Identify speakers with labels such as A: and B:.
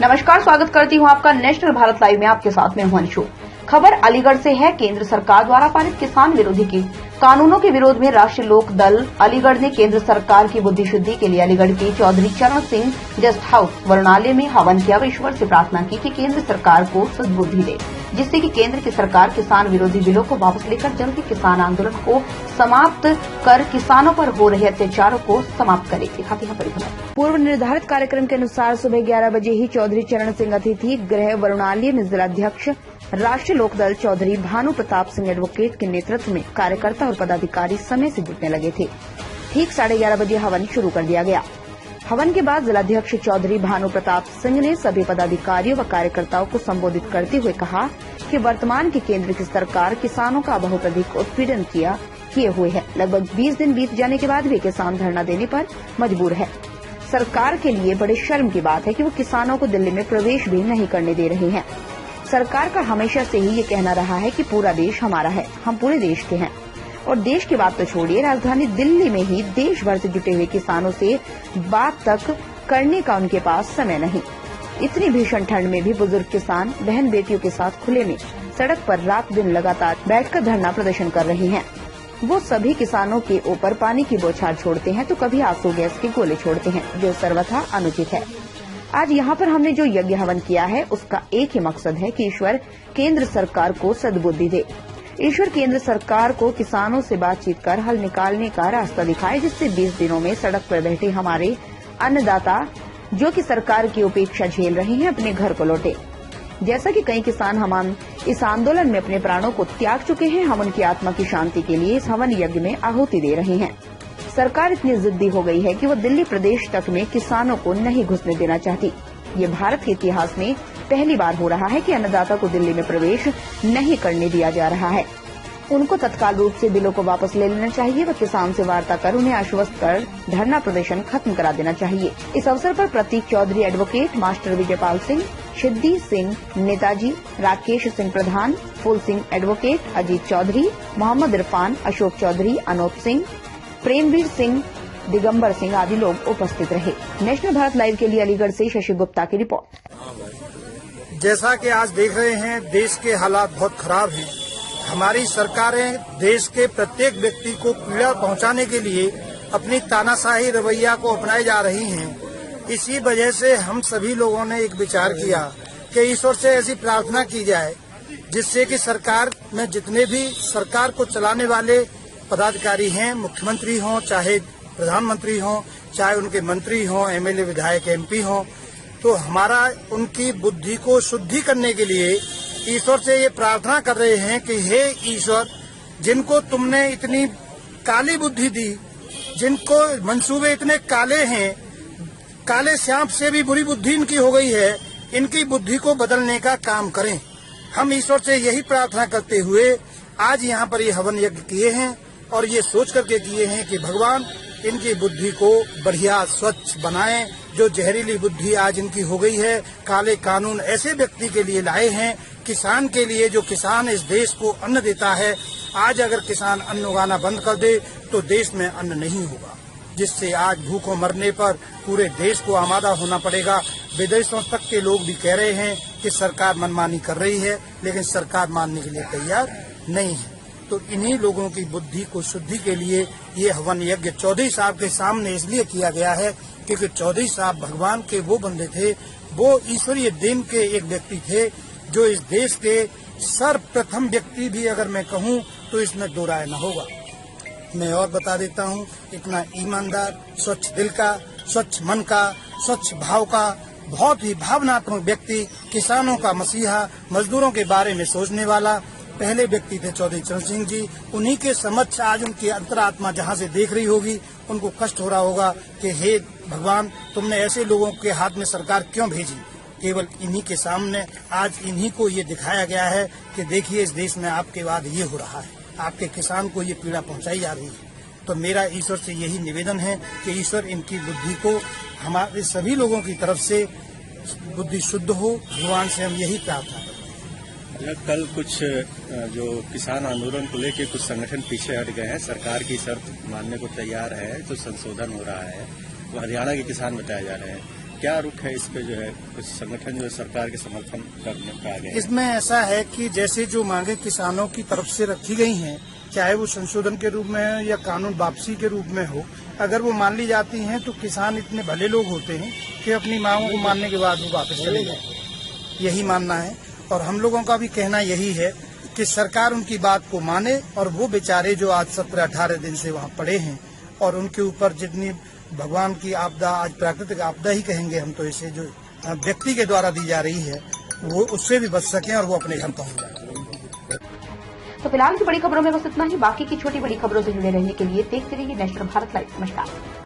A: नमस्कार, स्वागत करती हूं आपका नेशनल भारत लाइव में। आपके साथ में हूं अंशु। खबर अलीगढ़ से है। केंद्र सरकार द्वारा पारित किसान विरोधी की कानूनों के विरोध में राष्ट्रीय लोक दल अलीगढ़ ने केंद्र सरकार की बुद्धिशुद्धि के लिए अलीगढ़ के चौधरी चरण सिंह गेस्ट हाउस वरुणालय में हवन किया व ईश्वर से प्रार्थना की कि केंद्र सरकार को सद्बुद्धि दे, जिससे कि केंद्र की सरकार किसान विरोधी बिलों को वापस लेकर जल्द ही किसान आंदोलन को समाप्त कर किसानों पर हो रहे अत्याचारों को समाप्त करे। दिखाते हैं परिखबर। पूर्व निर्धारित कार्यक्रम के अनुसार सुबह 11 बजे ही चौधरी चरण सिंह अतिथि गृह वरुणालय में जिलाध्यक्ष राष्ट्रीय लोकदल चौधरी भानु प्रताप सिंह एडवोकेट के नेतृत्व में कार्यकर्ता और पदाधिकारी समय से जुटने लगे थे। ठीक 11:30 बजे हवन शुरू कर दिया गया। हवन के बाद जिलाध्यक्ष चौधरी भानु प्रताप सिंह ने सभी पदाधिकारियों व कार्यकर्ताओं को संबोधित करते हुए कहा कि वर्तमान की केंद्र की सरकार किसानों का बहुत अधिक उत्पीड़न किए हुए है। लगभग 20 दिन बीत जाने के बाद भी किसान धरना देने पर मजबूर है। सरकार के लिए बड़े शर्म की बात है कि वो किसानों को दिल्ली में प्रवेश भी नहीं करने दे रहे हैं। सरकार का हमेशा से ही ये कहना रहा है कि पूरा देश हमारा है, हम पूरे देश के हैं। और देश की बात तो छोड़िए, राजधानी दिल्ली में ही देश भर से जुटे हुए किसानों से बात तक करने का उनके पास समय नहीं। इतनी भीषण ठंड में भी बुजुर्ग किसान बहन बेटियों के साथ खुले में सड़क पर रात दिन लगातार बैठकर धरना प्रदर्शन कर रहे हैं। वो सभी किसानों के ऊपर पानी की बौछार छोड़ते हैं तो कभी आंसू गैस के गोले छोड़ते हैं, जो सर्वथा अनुचित है। आज यहाँ पर हमने जो यज्ञ हवन किया है उसका एक ही मकसद है कि ईश्वर केंद्र सरकार को सद्बुद्धि दे। ईश्वर केंद्र सरकार को किसानों से बातचीत कर हल निकालने का रास्ता दिखाए, जिससे 20 दिनों में सड़क पर बैठे हमारे अन्नदाता जो कि सरकार की उपेक्षा झेल रहे हैं अपने घर को लौटे। जैसा कि कई किसान हम इस आंदोलन में अपने प्राणों को त्याग चुके हैं, हम उनकी आत्मा की शांति के लिए इस हवन यज्ञ में आहुति दे रहे हैं। सरकार इतनी जिद्दी हो गई है कि वो दिल्ली प्रदेश तक में किसानों को नहीं घुसने देना चाहती। ये भारत के इतिहास में पहली बार हो रहा है कि अन्नदाता को दिल्ली में प्रवेश नहीं करने दिया जा रहा है। उनको तत्काल रूप से बिलों को वापस ले लेना चाहिए व किसान से वार्ता कर उन्हें आश्वस्त कर धरना प्रदर्शन खत्म करा देना चाहिए। इस अवसर पर प्रतीक चौधरी एडवोकेट, मास्टर विजयपाल सिंह, सिद्धि सिंह नेताजी, राकेश सिंह प्रधान, फूल सिंह एडवोकेट, अजीत चौधरी, मोहम्मद इरफान, अशोक चौधरी, अनोप सिंह, प्रेमवीर सिंह, दिगंबर सिंह आदि लोग उपस्थित रहे। नेशनल भारत लाइव के लिए अलीगढ़ से शशि गुप्ता की रिपोर्ट।
B: जैसा कि आज देख रहे हैं, देश के हालात बहुत खराब हैं। हमारी सरकारें देश के प्रत्येक व्यक्ति को पीड़ा पहुंचाने के लिए अपनी तानाशाही रवैया को अपनाए जा रही हैं। इसी वजह से हम सभी लोगों ने एक विचार किया कि ईश्वर से ऐसी प्रार्थना की जाए जिससे कि सरकार में जितने भी सरकार को चलाने वाले पदाधिकारी हैं, मुख्यमंत्री हों, चाहे प्रधानमंत्री हों, चाहे उनके मंत्री हों, एमएलए, विधायक, एमपी हों, तो हमारा उनकी बुद्धि को शुद्धि करने के लिए ईश्वर से ये प्रार्थना कर रहे हैं कि हे ईश्वर, जिनको तुमने इतनी काली बुद्धि दी, जिनको मंसूबे इतने काले हैं, काले सांप से भी बुरी बुद्धि इनकी हो गई है, इनकी बुद्धि को बदलने का काम करें। हम ईश्वर से यही प्रार्थना करते हुए आज यहाँ पर ये हवन यज्ञ किए हैं और ये सोच करके किए हैं कि भगवान इनकी बुद्धि को बढ़िया स्वच्छ बनाएं। जो जहरीली बुद्धि आज इनकी हो गई है, काले कानून ऐसे व्यक्ति के लिए लाए हैं, किसान के लिए, जो किसान इस देश को अन्न देता है। आज अगर किसान अन्न उगाना बंद कर दे तो देश में अन्न नहीं होगा, जिससे आज भूखों मरने पर पूरे देश को आमादा होना पड़ेगा। विदेशों तक के लोग भी कह रहे हैं कि सरकार मनमानी कर रही है, लेकिन सरकार मानने के लिए तैयार नहीं है। तो इन्हीं लोगों की बुद्धि को शुद्धि के लिए ये हवन यज्ञ चौधरी साहब के सामने इसलिए किया गया है क्योंकि चौधरी साहब भगवान के वो बंदे थे, वो ईश्वरीय देन के एक व्यक्ति थे, जो इस देश के सर्वप्रथम व्यक्ति भी अगर मैं कहूँ तो इसमें दो राय न होगा। मैं और बता देता हूँ, इतना ईमानदार, स्वच्छ दिल का, स्वच्छ मन का, स्वच्छ भाव का, बहुत ही भावनात्मक व्यक्ति, किसानों का मसीहा, मजदूरों के बारे में सोचने वाला पहले व्यक्ति थे चौधरी चरण सिंह जी। उन्हीं के समक्ष आज उनकी अंतरात्मा जहाँ से देख रही होगी, उनको कष्ट हो रहा होगा कि हे भगवान, तुमने ऐसे लोगों के हाथ में सरकार क्यों भेजी। केवल इन्हीं के सामने आज इन्हीं को ये दिखाया गया है कि देखिए इस देश में आपके बाद ये हो रहा है, आपके किसान को ये पीड़ा पहुंचाई जा रही है। तो मेरा ईश्वर से यही निवेदन है कि ईश्वर इनकी बुद्धि को हमारे सभी लोगों की तरफ से बुद्धि शुद्ध हो, भगवान से हम यही प्रार्थना करते हैं।
C: कल कुछ जो किसान आंदोलन को लेकर कुछ संगठन पीछे हट गए हैं, सरकार की शर्त मानने को तैयार है, तो संशोधन हो रहा है, वो हरियाणा के किसान बताए जा रहे हैं। क्या रुख है इस पे जो है कुछ संगठन जो है सरकार के समर्थन करने पे आ गए हैं?
B: इसमें ऐसा है कि जैसे जो मांगे किसानों की तरफ से रखी गई हैं, चाहे वो संशोधन के रूप में हो या कानून वापसी के रूप में हो, अगर वो मान ली जाती हैं तो किसान इतने भले लोग होते हैं कि अपनी मांगों को मानने के बाद वो वापस चले जाए। यही मानना है और हम लोगों का भी कहना यही है कि सरकार उनकी बात को माने और वो बेचारे जो आज 17-18 दिन से वहाँ पड़े हैं और उनके ऊपर जितनी भगवान की आपदा, आज प्राकृतिक आपदा ही कहेंगे हम तो इसे, जो व्यक्ति के द्वारा दी जा रही है, वो उससे भी बच सकें और वो अपने घर पहुँच जाए।
A: तो फिलहाल की बड़ी खबरों में बस इतना ही। बाकी की छोटी बड़ी खबरों से जुड़े रहने के लिए देखते रहिए नेशनल भारत लाइव। नमस्कार।